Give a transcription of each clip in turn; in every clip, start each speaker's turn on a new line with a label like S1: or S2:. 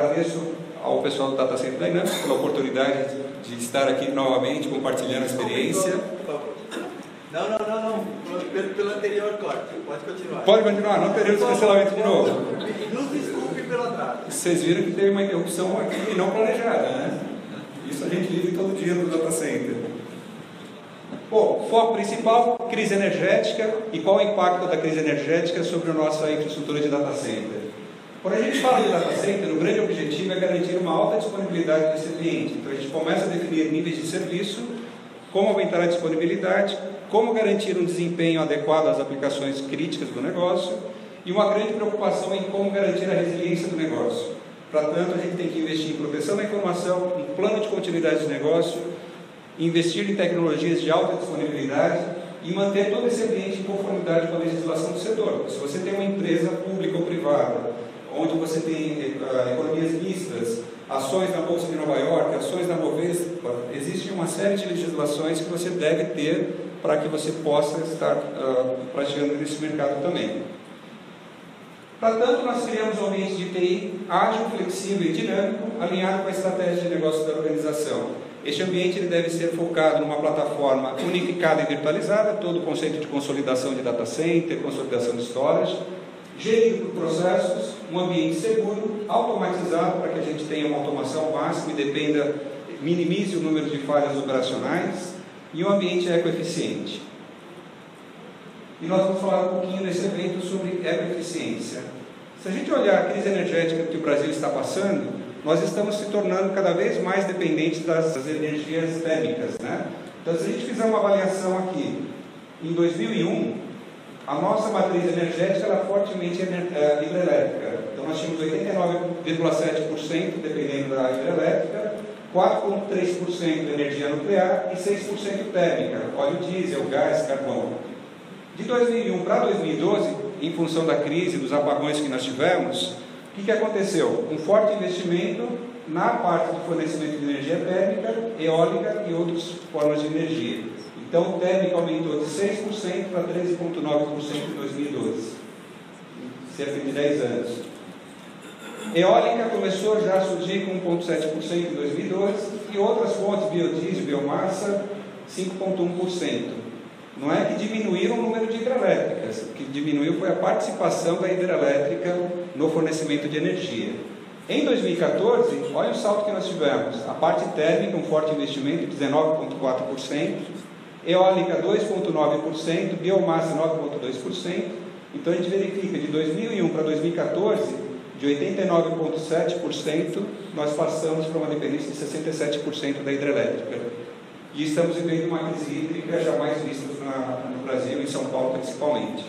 S1: agradeço ao pessoal do Data Center Dynamics pela oportunidade de estar aqui novamente compartilhando a experiência.
S2: Por favor. Não. Pelo anterior corte. Pode continuar.
S1: Pode continuar, não teremos cancelamento de novo.
S2: Nos desculpe pelo atraso.
S1: Vocês viram que teve uma interrupção aqui não planejada, né? Isso a gente vive todo dia no Data Center. Bom, foco principal, crise energética e qual o impacto da crise energética sobre a nossa infraestrutura de Data Center. Quando a gente fala de Data Center, o grande objetivo é garantir uma alta disponibilidade desse ambiente. Então a gente começa a definir níveis de serviço, como aumentar a disponibilidade, como garantir um desempenho adequado às aplicações críticas do negócio e uma grande preocupação em como garantir a resiliência do negócio. Para tanto, a gente tem que investir em proteção da informação, em plano de continuidade de negócio, investir em tecnologias de alta disponibilidade e manter todo esse ambiente em conformidade com a legislação do setor. Se você tem uma empresa pública ou privada, onde você tem economias mistas, ações na Bolsa de Nova York, ações na Bovespa, existe uma série de legislações que você deve ter para que você possa estar praticando nesse mercado também. Portanto, nós criamos um ambiente de TI ágil, flexível e dinâmico, alinhado com a estratégia de negócio da organização. Este ambiente ele deve ser focado numa plataforma unificada e virtualizada, todo o conceito de consolidação de data center, consolidação de storage, gerido por processos, um ambiente seguro, automatizado para que a gente tenha uma automação máxima e minimize o número de falhas operacionais, e um ambiente ecoeficiente. E nós vamos falar um pouquinho nesse evento sobre ecoeficiência. Se a gente olhar a crise energética que o Brasil está passando, nós estamos se tornando cada vez mais dependentes das energias térmicas, né? Então, se a gente fizer uma avaliação aqui, em 2001, a nossa matriz energética era fortemente hidrelétrica. Então, nós tínhamos 89,7% dependendo da hidrelétrica, 4,3% de energia nuclear e 6% térmica, óleo diesel, gás, carvão. De 2001 para 2012, em função da crise, dos apagões que nós tivemos, o que aconteceu? Um forte investimento na parte de fornecimento de energia térmica, eólica e outras formas de energia. Então, o térmico aumentou de 6% para 13,9% em 2012, cerca de 10 anos. Eólica começou já a surgir com 1,7% em 2012 e outras fontes, biodiesel, biomassa, 5,1%. Não é que diminuíram o número de hidrelétricas, o que diminuiu foi a participação da hidrelétrica no fornecimento de energia. Em 2014, olha o salto que nós tivemos. A parte térmica, um forte investimento, 19,4%, eólica 2,9%, biomassa 9,2%. Então a gente verifica de 2001 para 2014, de 89,7%, nós passamos para uma dependência de 67% da hidrelétrica. E estamos vivendo uma crise hídrica jamais vista no Brasil, em São Paulo principalmente.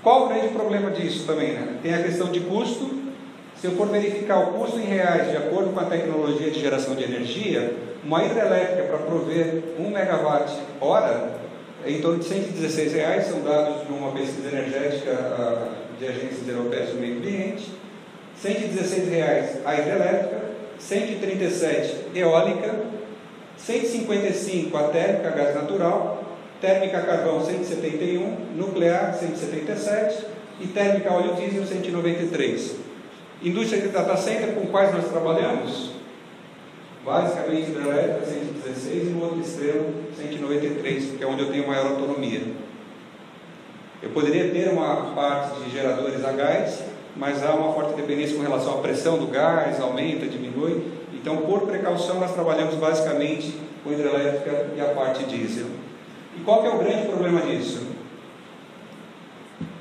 S1: Qual o grande problema disso também, né? Tem a questão de custo. Se eu for verificar o custo em reais, de acordo com a tecnologia de geração de energia, uma hidrelétrica para prover 1 megawatt-hora é em torno de R$116, são dados de uma pesquisa energética de agências europeias do meio ambiente. R$116 a hidrelétrica, 137 eólica, 155 a térmica, gás natural, térmica carvão 171, nuclear 177 e térmica óleo diesel 193. Indústria de data center com quais nós trabalhamos? Basicamente hidrelétrica 116 e no outro extremo 193, que é onde eu tenho maior autonomia. Eu poderia ter uma parte de geradores a gás, mas há uma forte dependência com relação à pressão do gás, aumenta, diminui. Então, por precaução, nós trabalhamos basicamente com hidrelétrica e a parte diesel. E qual que é o grande problema disso?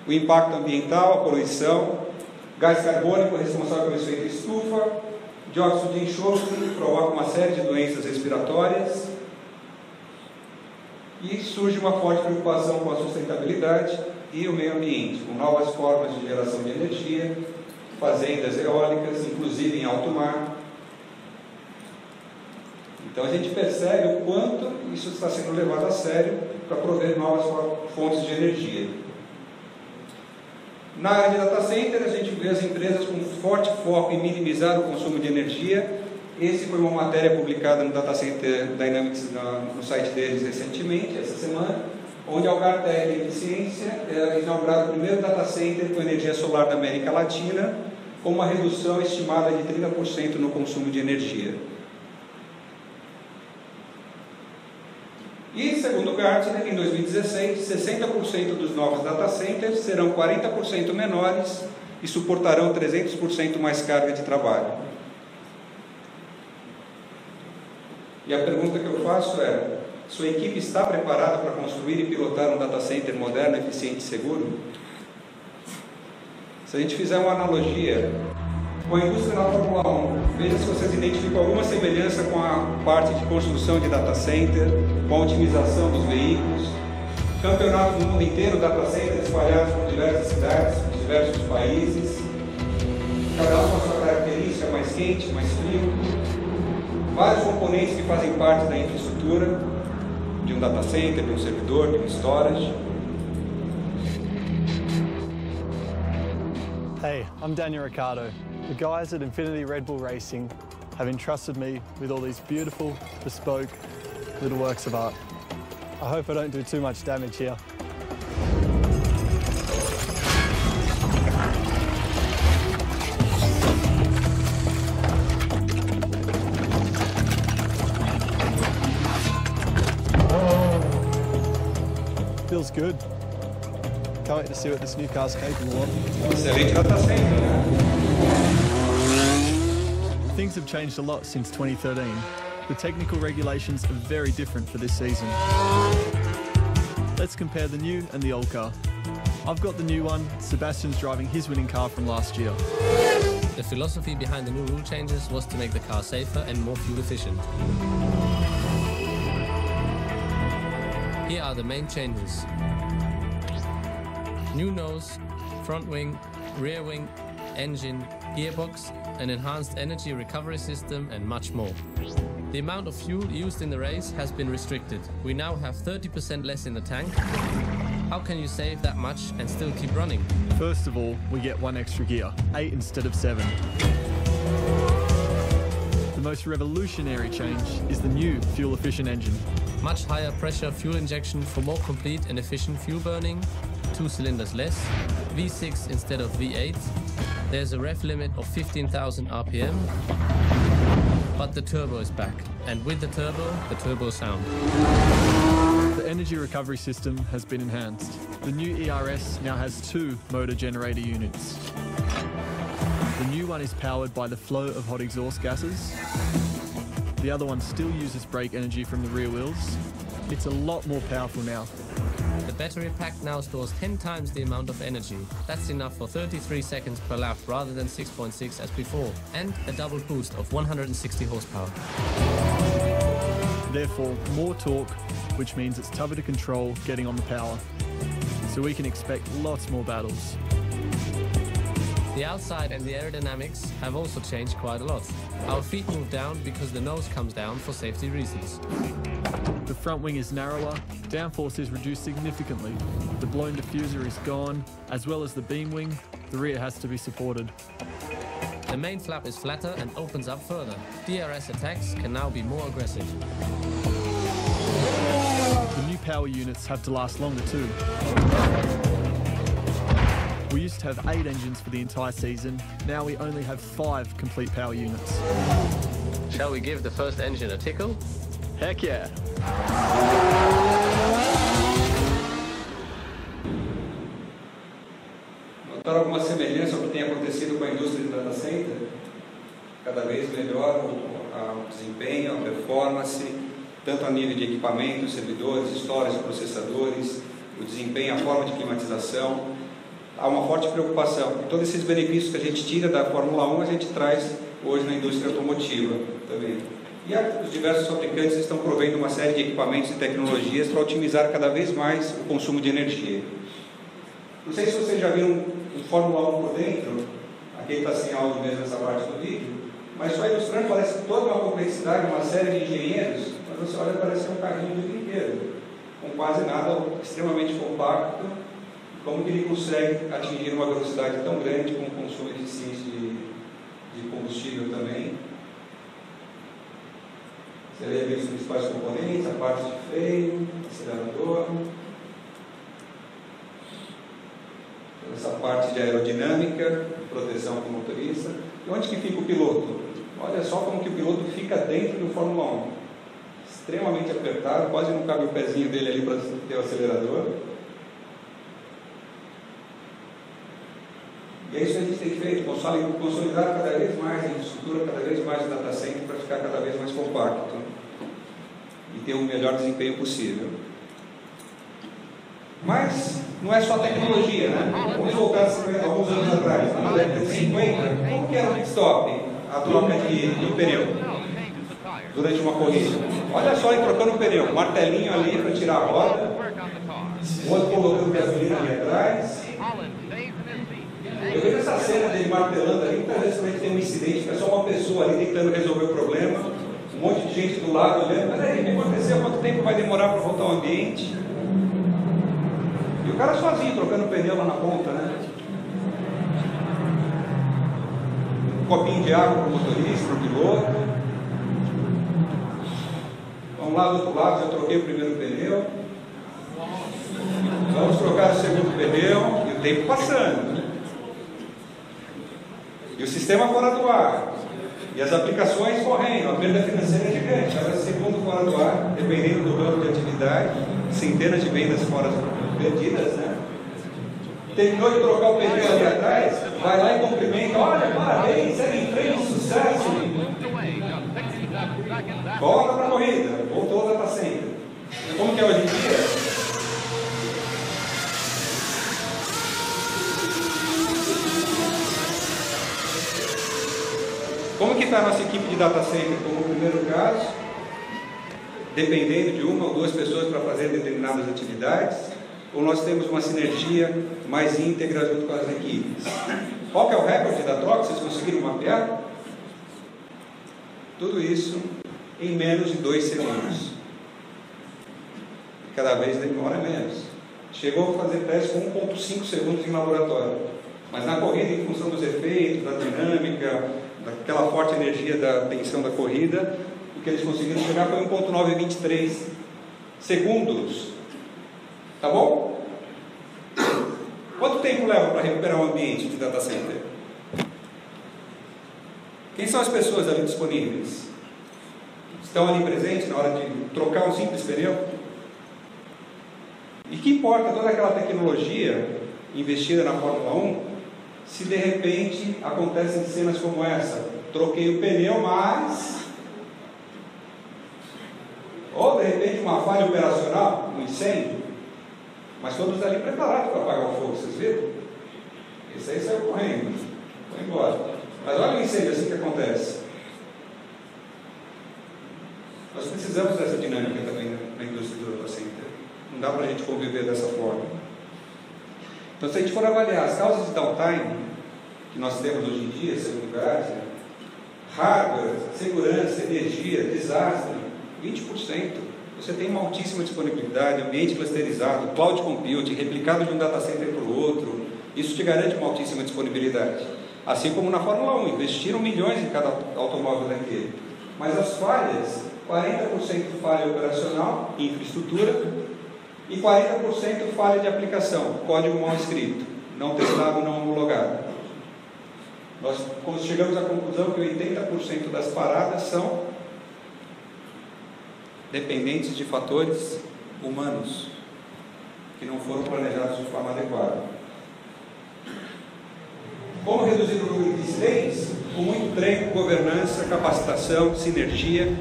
S1: O impacto ambiental, a poluição, gás carbônico responsável pelo efeito estufa, dióxido de enxofre, provoca uma série de doenças respiratórias, e surge uma forte preocupação com a sustentabilidade e o meio ambiente, com novas formas de geração de energia, fazendas eólicas, inclusive em alto mar. Então a gente percebe o quanto isso está sendo levado a sério para prover novas fontes de energia. Na área de data center, a gente vê as empresas com forte foco em minimizar o consumo de energia. Esse foi uma matéria publicada no Data Center Dynamics no site deles recentemente, essa semana, onde a Algartec Eficiência é inaugurado o primeiro data center com energia solar da América Latina, com uma redução estimada de 30% no consumo de energia. E, segundo Gartner, em 2016, 60% dos novos data centers serão 40% menores e suportarão 300% mais carga de trabalho. E a pergunta que eu faço é: sua equipe está preparada para construir e pilotar um data center moderno, eficiente e seguro? Se a gente fizer uma analogia com a indústria da Fórmula 1, veja se vocês identificam alguma semelhança com a parte de construção de data center, com a otimização dos veículos, campeonatos do mundo inteiro, data centers espalhados por diversas cidades, por diversos países, cada um com a sua característica, mais quente, mais frio, vários componentes que fazem parte da infraestrutura de um data center, de um servidor, de um storage.
S3: Hey, I'm Daniel Ricciardo. The guys at Infinity Red Bull Racing have entrusted me with all these beautiful, bespoke little works of art. I hope I don't do too much damage here. Feels good. Can't wait to see what this new car's capable of.
S1: Excelente data center, né?
S3: Things have changed a lot since 2013. The technical regulations are very different for this season. Let's compare the new and the old car. I've got the new one, Sebastian's driving his winning car from last year.
S4: The philosophy behind the new rule changes was to make the car safer and more fuel efficient. Here are the main changes. New nose, front wing, rear wing, engine, gearbox, an enhanced energy recovery system and much more. The amount of fuel used in the race has been restricted. We now have 30% less in the tank. How can you save that much and still keep running?
S3: First of all, we get one extra gear, 8 instead of 7. The most revolutionary change is the new fuel-efficient engine.
S4: Much higher pressure fuel injection for more complete and efficient fuel burning, 2 cylinders less, V6 instead of V8. There's a ref limit of 15,000 RPM, but the turbo is back, and with the turbo sound.
S3: The energy recovery system has been enhanced. The new ERS now has 2 motor generator units. The new one is powered by the flow of hot exhaust gases. The other one still uses brake energy from the rear wheels. It's a lot more powerful now.
S4: The battery pack now stores 10 times the amount of energy. That's enough for 33 seconds per lap rather than 6.6 as before, and a double boost of 160 horsepower.
S3: Therefore, more torque, which means it's tougher to control getting on the power. So we can expect lots more battles.
S4: The outside and the aerodynamics have also changed quite a lot. Our feet move down because the nose comes down for safety reasons.
S3: The front wing is narrower, downforce is reduced significantly, the blown diffuser is gone, as well as the beam wing. The rear has to be supported.
S4: The main flap is flatter and opens up further. DRS attacks can now be more aggressive.
S3: The new power units have to last longer too. We used to have 8 engines for the entire season, now we only have 5 complete power units.
S4: Shall we give the first engine a tickle?
S3: Heck yeah!
S1: Notaram alguma semelhança ao que tem acontecido com a indústria de data center? Cada vez melhor o desempenho, a performance, tanto a nível de equipamentos, servidores, storage, processadores, o desempenho, a forma de climatização. Há uma forte preocupação. E todos esses benefícios que a gente tira da Fórmula 1, a gente traz hoje na indústria automotiva também. E os diversos fabricantes estão provendo uma série de equipamentos e tecnologias para otimizar cada vez mais o consumo de energia. Não sei se vocês já viram um Fórmula 1 por dentro, aqui está sem áudio mesmo nessa parte do vídeo, mas só ilustrando, parece toda uma complexidade, uma série de engenheiros, mas você olha, parece um carrinho de brinquedo, com quase nada, extremamente compacto. Como que ele consegue atingir uma velocidade tão grande com consumo eficiente de combustível também? Você vai ver os principais componentes, a parte de freio, acelerador, essa parte de aerodinâmica, proteção para o motorista. E onde que fica o piloto? Olha só como que o piloto fica dentro do Fórmula 1. Extremamente apertado, quase não cabe o pezinho dele ali para ter o acelerador. E é isso que a gente tem feito, consolidar cada vez mais a infraestrutura, cada vez mais o data center para ficar cada vez mais compacto e ter o melhor desempenho possível. Mas não é só tecnologia, né? Vamos voltar alguns anos atrás, na década de 50, como que era o pit stop, a troca de pneu durante uma corrida? Olha só, ele trocando o pneu, martelinho ali para tirar a roda, o outro colocando gasolina ali atrás. Eu vejo essa cena dele martelando ali, muitas vezes quando a gente tem um incidente, é só uma pessoa ali tentando resolver o problema, um monte de gente do lado olhando, mas aí, o que aconteceu? Quanto tempo vai demorar para voltar ao ambiente? E o cara sozinho, trocando pneu lá na ponta, né? Um copinho de água para o motorista, para o piloto. Vamos lá do outro lado, já troquei o primeiro pneu. Vamos trocar o segundo pneu e o tempo passando. E o sistema fora do ar. E as aplicações correndo. A perda financeira é gigante. Cada segundo fora do ar, dependendo do ramo de atividade, centenas de vendas fora perdidas, né? Terminou de trocar o pneu ali atrás, vai lá e cumprimenta. Olha, parabéns, segue em frente, sucesso. Volta para a corrida. Voltou ao data center. Como que é hoje em dia? Como que está a nossa equipe de data center? Como no primeiro caso, dependendo de uma ou duas pessoas para fazer determinadas atividades, ou nós temos uma sinergia mais íntegra junto com as equipes? Qual que é o recorde da troca? Vocês conseguiram mapear? Tudo isso em menos de 2 segundos. Cada vez demora menos. Chegou a fazer teste com 1,5 segundos em laboratório. Mas na corrida, em função dos efeitos, da dinâmica, daquela forte energia da tensão da corrida, o que eles conseguiram chegar foi 1,923 segundos. Tá bom? Quanto tempo leva para recuperar um ambiente de data center? Quem são as pessoas ali disponíveis? Estão ali presentes na hora de trocar um simples pneu? E que importa toda aquela tecnologia investida na Fórmula 1 se de repente acontecem cenas como essa? Troquei o pneu, mas... Ou de repente uma falha operacional, um incêndio, mas todos ali preparados para apagar o fogo, vocês viram? Esse aí saiu correndo, foi embora. Mas olha o incêndio assim que acontece. Nós precisamos dessa dinâmica também na indústria do data center. Não dá para a gente conviver dessa forma. Então, se a gente for avaliar as causas de downtime que nós temos hoje em dia, segundo o Gartner, hardware, segurança, energia, desastre, 20%. Você tem uma altíssima disponibilidade, ambiente clusterizado, cloud computing, replicado de um data center para o outro. Isso te garante uma altíssima disponibilidade. Assim como na Fórmula 1, investiram milhões em cada automóvel daquele. Mas as falhas, 40% falha operacional, infraestrutura, e 40% falha de aplicação, código mal escrito, não testado, não homologado. Nós chegamos à conclusão que 80% das paradas são dependentes de fatores humanos, que não foram planejados de forma adequada. Como reduzir o número de incidentes? Com muito treino, governança, capacitação, sinergia.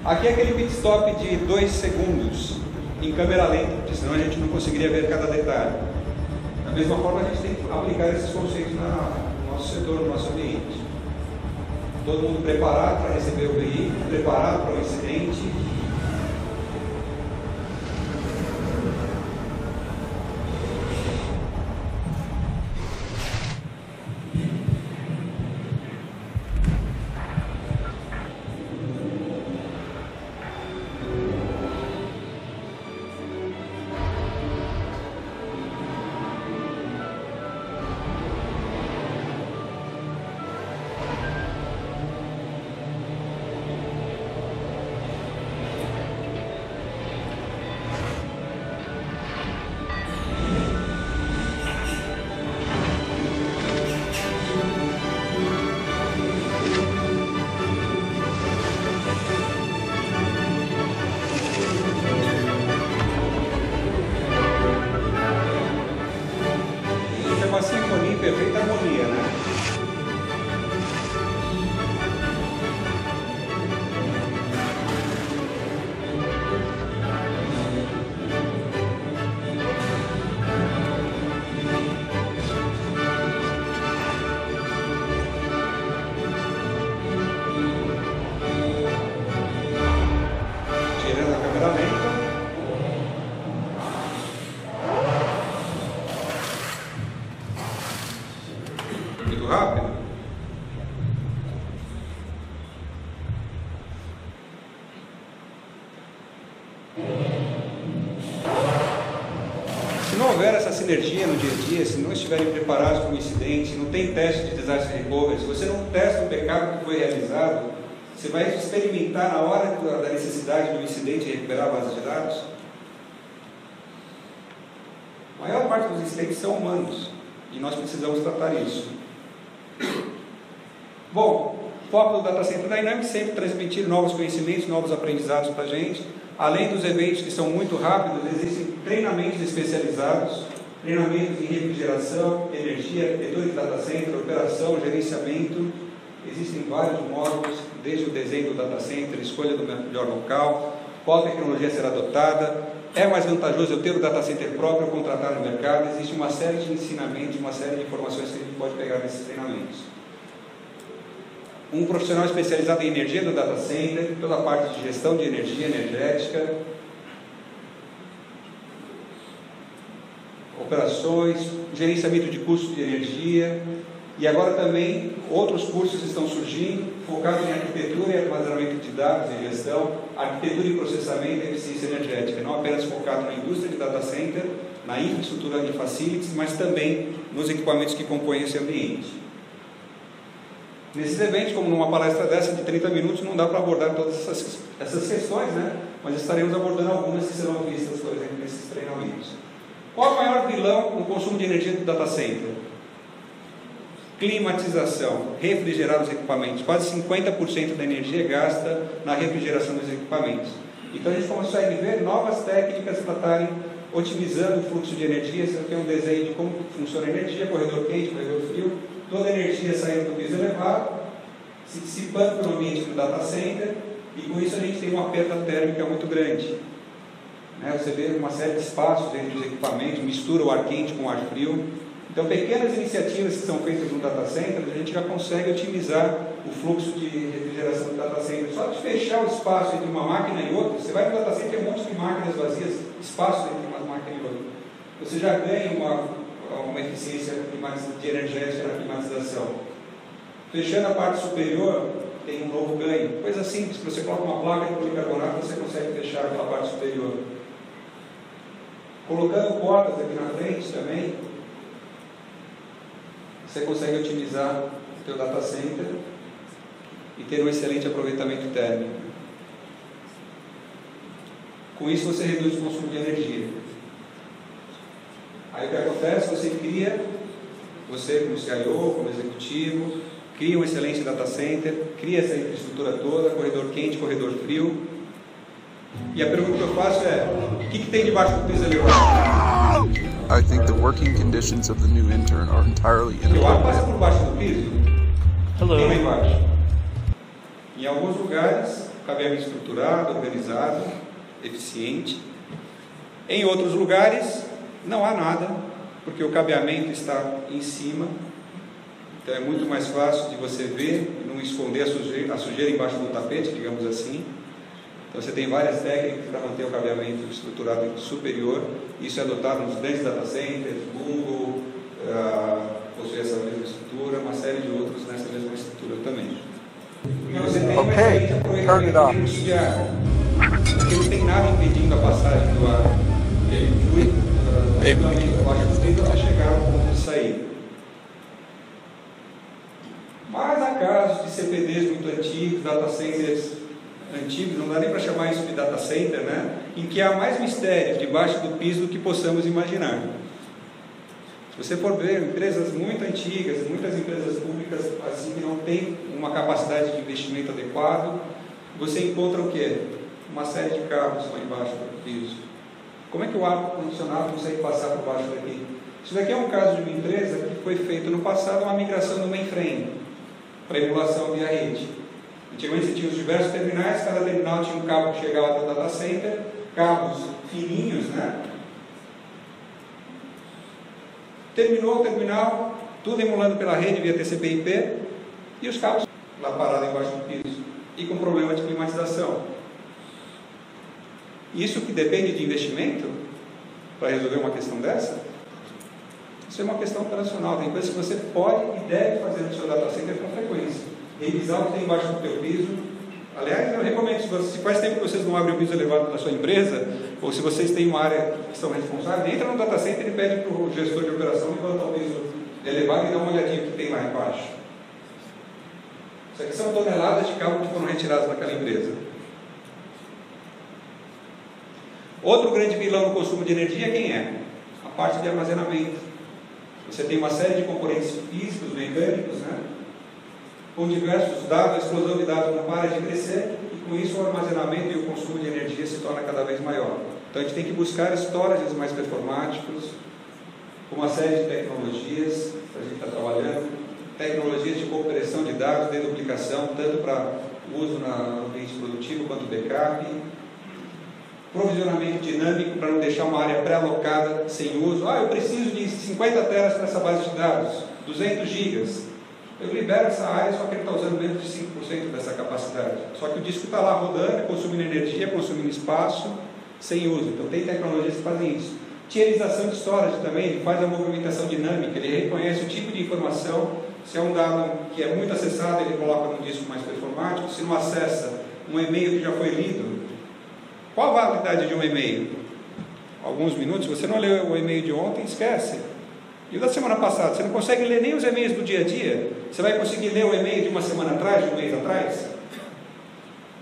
S1: Aqui é aquele pit stop de 2 segundos, em câmera lenta, porque senão a gente não conseguiria ver cada detalhe. Da mesma forma, a gente tem que aplicar esses conceitos no nosso setor, no nosso ambiente. Todo mundo preparado para receber o veículo, preparado para o incidente. essa energia no dia a dia, se não estiverem preparados para um incidente, se não tem teste de disaster recovery, se você não testa o backup que foi realizado, você vai experimentar na hora da necessidade do incidente recuperar a base de dados? A maior parte dos incidentes são humanos e nós precisamos tratar isso. Bom, o foco do Data Center Dynamics sempre transmitir novos conhecimentos, novos aprendizados para a gente. Além dos eventos que são muito rápidos, existem treinamentos especializados, treinamentos em refrigeração, energia, arquitetura de data center, operação, gerenciamento. Existem vários módulos, desde o desenho do data center, escolha do melhor local, qual tecnologia será adotada. É mais vantajoso eu ter o data center próprio ou contratar no mercado. Existe uma série de ensinamentos, uma série de informações que a gente pode pegar nesses treinamentos. Um profissional especializado em energia do data center, toda a parte de gestão de energia energética, operações, gerenciamento de custos de energia, e agora também outros cursos estão surgindo, focados em arquitetura e armazenamento de dados e gestão, arquitetura e processamento e eficiência energética, não apenas focado na indústria de data center, na infraestrutura de facilities, mas também nos equipamentos que compõem esse ambiente. Nesses eventos, como numa palestra dessa de 30 minutos, não dá para abordar todas essas questões, né? Mas estaremos abordando algumas que serão vistas, por exemplo, nesses treinamentos. Qual o maior vilão no consumo de energia do data center? Climatização, refrigerar os equipamentos. Quase 50% da energia é gasta na refrigeração dos equipamentos. Então a gente consegue ver novas técnicas para estarem otimizando o fluxo de energia. Esse aqui é um desenho de como funciona a energia, corredor quente, corredor frio. Toda a energia saindo do piso elevado, se dissipando pelo ambiente do data center, e com isso a gente tem uma perda térmica muito grande. Você vê uma série de espaços entre os equipamentos, mistura o ar quente com o ar frio. Então, pequenas iniciativas que são feitas no data center, a gente já consegue otimizar o fluxo de refrigeração do data center. Só de fechar o espaço entre uma máquina e outra, você vai no data center, tem um monte de máquinas vazias, espaço entre uma máquina e outra. Você já ganha uma eficiência de energética na climatização. Fechando a parte superior, tem um novo ganho. Coisa simples, você coloca uma placa de policarbonato, você consegue fechar aquela parte superior. Colocando portas aqui na frente também, você consegue otimizar o teu data center e ter um excelente aproveitamento térmico. Com isso você reduz o consumo de energia. Aí o que acontece? Você como CIO, como executivo, cria um excelente data center, cria essa infraestrutura toda, corredor quente, corredor frio. E a pergunta que eu faço é, o que tem debaixo do piso elevado?
S5: I think the working conditions of the new intern are entirely
S1: O ar passa
S5: inappropriate.
S1: por baixo do piso?
S3: Hello.
S1: Tem lá embaixo. Em alguns lugares, cabeamento estruturado, organizado, eficiente. Em outros lugares, não há nada, porque o cabeamento está em cima. Então é muito mais fácil de você ver e não esconder a sujeira embaixo do tapete, digamos assim. Então você tem várias técnicas para manter o cabeamento estruturado superior. Isso é adotado nos grandes data centers, Google possui essa mesma estrutura, uma série de outros nessa mesma estrutura também. E você tem um excelente aproveitamento de fluxo de ar, porque não tem nada impedindo a passagem do ar. Ele flui do ambiente baixo do piso até chegar ao ponto de sair. Mas há casos de CPDs muito antigos, data centers antigos, não dá nem para chamar isso de data center, né? Em que há mais mistérios debaixo do piso do que possamos imaginar. Se você for ver empresas muito antigas, muitas empresas públicas assim que não têm uma capacidade de investimento adequado, você encontra o quê? Uma série de cabos lá embaixo do piso. Como é que o ar condicionado consegue passar por baixo daqui? Isso daqui é um caso de uma empresa que foi feito no passado uma migração do mainframe para emulação via rede. Antigamente você tinha os diversos terminais, cada terminal tinha um cabo que chegava do data center, cabos fininhos, né? Terminou o terminal, tudo emulando pela rede via TCP/IP, e os cabos lá parados embaixo do piso, e com problema de climatização. Isso que depende de investimento para resolver uma questão dessa? Isso é uma questão operacional, tem coisas que você pode e deve fazer no seu data center com frequência. Revisar o que tem embaixo do teu piso, Aliás, eu recomendo, se faz tempo que vocês não abrem o piso elevado na sua empresa, ou se vocês têm uma área que são responsáveis, entra no data center e pede para o gestor de operação levantar o piso elevado e dar uma olhadinha no que tem lá embaixo. Isso aqui são toneladas de cabo que foram retiradas daquela empresa. Outro grande vilão no consumo de energia, quem é? A parte de armazenamento. Você tem uma série de componentes físicos, mecânicos, né? Com diversos dados, a explosão de dados não para de crescer e com isso o armazenamento e o consumo de energia se torna cada vez maior. Então a gente tem que buscar storages mais performáticos, com uma série de tecnologias que a gente está trabalhando, tecnologias de compressão de dados, deduplicação, tanto para uso no ambiente produtivo quanto backup, provisionamento dinâmico para não deixar uma área pré-alocada sem uso. Eu preciso de 50 teras para essa base de dados, 200 gigas. Eu libero essa área, só que ele está usando menos de 5% dessa capacidade. Só que o disco está lá rodando, consumindo energia, consumindo espaço, sem uso. Então tem tecnologias que fazem isso. Tierização de storage também, ele faz a movimentação dinâmica, ele reconhece o tipo de informação. Se é um dado que é muito acessado, ele coloca num disco mais performático. Se não acessa um e-mail que já foi lido, qual a validade de um e-mail? Alguns minutos. Você não leu o e-mail de ontem, esquece. E o da semana passada, você não consegue ler nem os e-mails do dia a dia? Você vai conseguir ler o e-mail de uma semana atrás, de um mês atrás?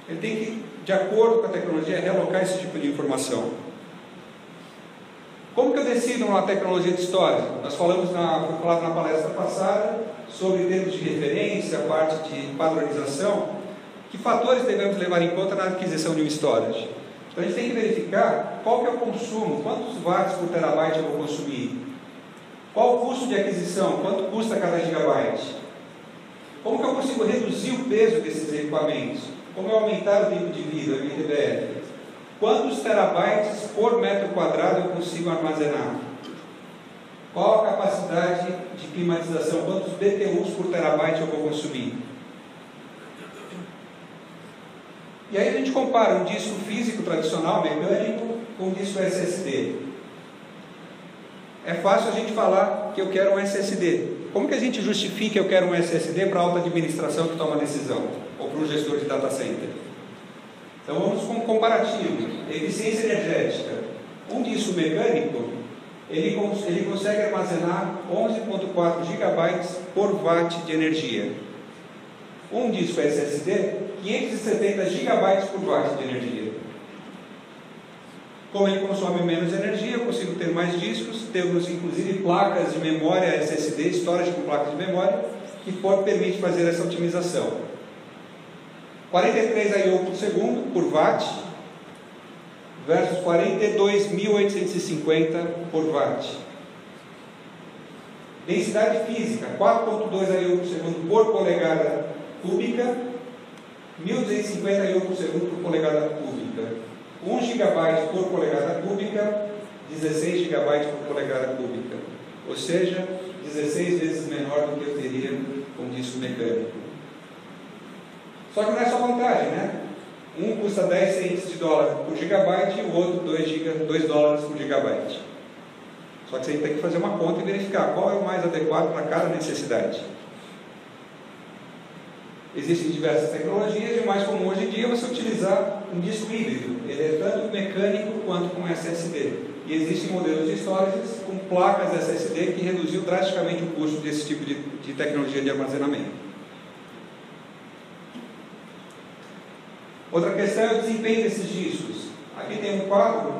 S1: Ele tem que, de acordo com a tecnologia, realocar esse tipo de informação. Como que eu decido uma tecnologia de storage? Nós falamos foi falado na palestra passada sobre termos de referência, a parte de padronização. Que fatores devemos levar em conta na aquisição de um storage? Então a gente tem que verificar qual que é o consumo, quantos watts por terabyte eu vou consumir. Qual o custo de aquisição? Quanto custa cada gigabyte? Como que eu consigo reduzir o peso desses equipamentos? Como eu aumentar o tempo de vida, o MTBF? Quantos terabytes por metro quadrado eu consigo armazenar? Qual a capacidade de climatização? Quantos BTUs por terabyte eu vou consumir? E aí a gente compara um disco físico tradicional, mecânico, com um disco SSD. É fácil a gente falar que eu quero um SSD. Como que a gente justifica que eu quero um SSD para a alta administração que toma decisão? Ou para um gestor de data center? Então vamos com um comparativo. Eficiência energética. Um disco mecânico, ele consegue armazenar 11,4 GB por watt de energia. Um disco SSD, 570 GB por watt de energia. Como ele consome menos energia, eu consigo ter mais discos. Temos inclusive placas de memória SSD, storage com placas de memória, que permite fazer essa otimização. 43 I/O por segundo, por watt, versus 42.850 por watt. Densidade física, 4.2 I/O por segundo por polegada cúbica, 1.250 I/O por segundo por polegada cúbica. 1 GB por polegada cúbica, 16 GB por polegada cúbica. Ou seja, 16 vezes menor do que eu teria com disco mecânico. Só que não é só vantagem, né? Um custa 10 centes de dólar por gigabyte e o outro 2 dólares por gigabyte. Só que você tem que fazer uma conta e verificar qual é o mais adequado para cada necessidade. Existem diversas tecnologias e o mais comum hoje em dia é você utilizar um disco híbrido. Ele é tanto mecânico quanto com SSD. E existem modelos de storages com placas SSD que reduziu drasticamente o custo desse tipo de tecnologia de armazenamento. Outra questão é o desempenho desses discos. Aqui tem um quadro,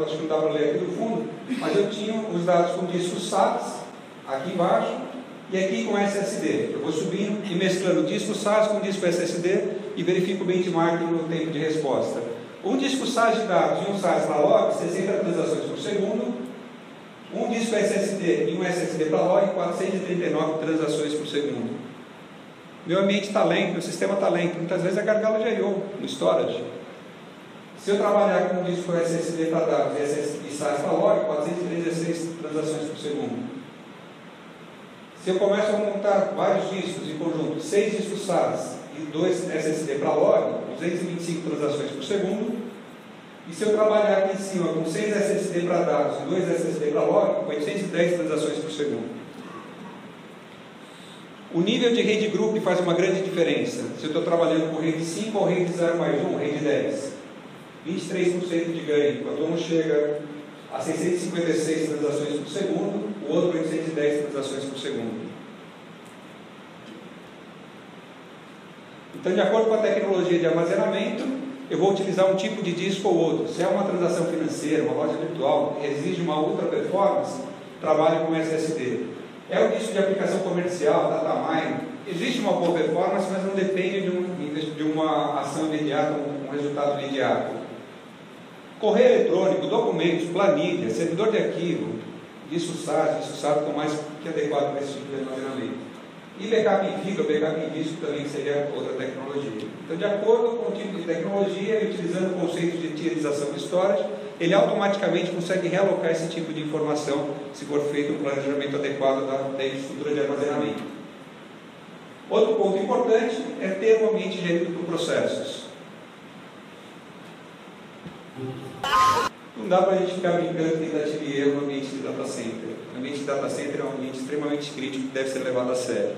S1: acho que não dá para ler aqui no fundo, mas eu tinha os dados com discos SAS, aqui embaixo, e aqui com SSD. Eu vou subindo e mesclando disco SAS com disco SSD e verifico o benchmark no tempo de resposta. Um disco SAS de dados e um SAS para log, 60 transações por segundo. Um disco SSD e um SSD para log, 439 transações por segundo. Meu ambiente está lento, meu sistema está lento. Muitas vezes é gargalo de I/O no storage. Se eu trabalhar com um disco SSD para dados e SAS para log, 436 transações por segundo. Se eu começo a montar vários discos em conjunto, 6 discos SAS e 2 SSD para log, 225 transações por segundo. E se eu trabalhar aqui em cima com 6 SSD para dados e 2 SSD para log, 810 transações por segundo. O nível de rede group faz uma grande diferença. Se eu estou trabalhando com rede 5 ou rede 0+1, rede 10. 23% de ganho. Quando um chega a 656 transações por segundo, o outro 810 transações por segundo. Então, de acordo com a tecnologia de armazenamento, eu vou utilizar um tipo de disco ou outro. Se é uma transação financeira, uma loja virtual, que exige uma ultra performance, trabalho com SSD. É o disco de aplicação comercial, data mine. Existe uma boa performance, mas não depende de uma ação imediata, um resultado imediato. Correio eletrônico, documentos, planilha, servidor de arquivo, isso SAT estão mais que adequado para esse tipo de armazenamento. E backup em fibra, backup em disco também seria outra tecnologia. Então, de acordo com o tipo de tecnologia, e utilizando o conceito de tierização de storage, ele automaticamente consegue realocar esse tipo de informação se for feito um planejamento adequado da infraestrutura de armazenamento. Outro ponto importante é ter um ambiente gerido por processos. Não dá para a gente ficar brincando de tentativa e erro no ambiente de data center. O ambiente de data center é um ambiente extremamente crítico que deve ser levado a sério.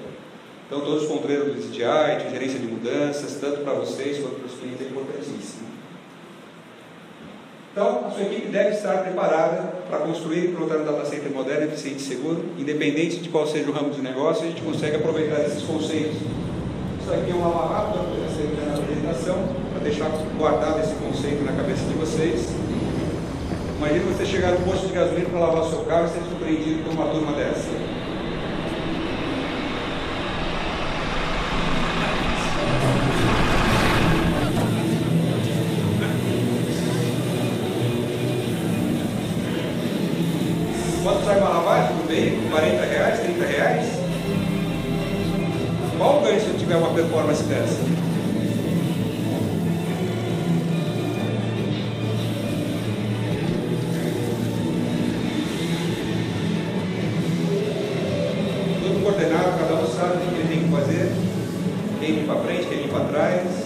S1: Então, todos os controles de DI, de gerência de mudanças, tanto para vocês quanto para os clientes, é importantíssimo. Então, a sua equipe deve estar preparada para construir e pilotar um data center moderno, eficiente e seguro, independente de qual seja o ramo de negócio, a gente consegue aproveitar esses conceitos. Isso aqui é um lava rápido, na apresentação, para deixar guardado esse conceito na cabeça de vocês. Imagina você chegar no posto de gasolina para lavar o seu carro e ser surpreendido por uma turma dessa. Quanto sai uma lavagem por bem? R$40, R$30? Qual o ganho se eu tiver uma performance dessa? Tudo coordenado, cada um sabe o que ele tem que fazer, quem limpa para frente, quem limpa para trás.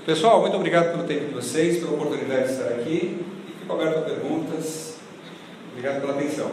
S1: Pessoal, muito obrigado pelo tempo de vocês, pela oportunidade de estar aqui e fico aberto a perguntas. Obrigado pela atenção.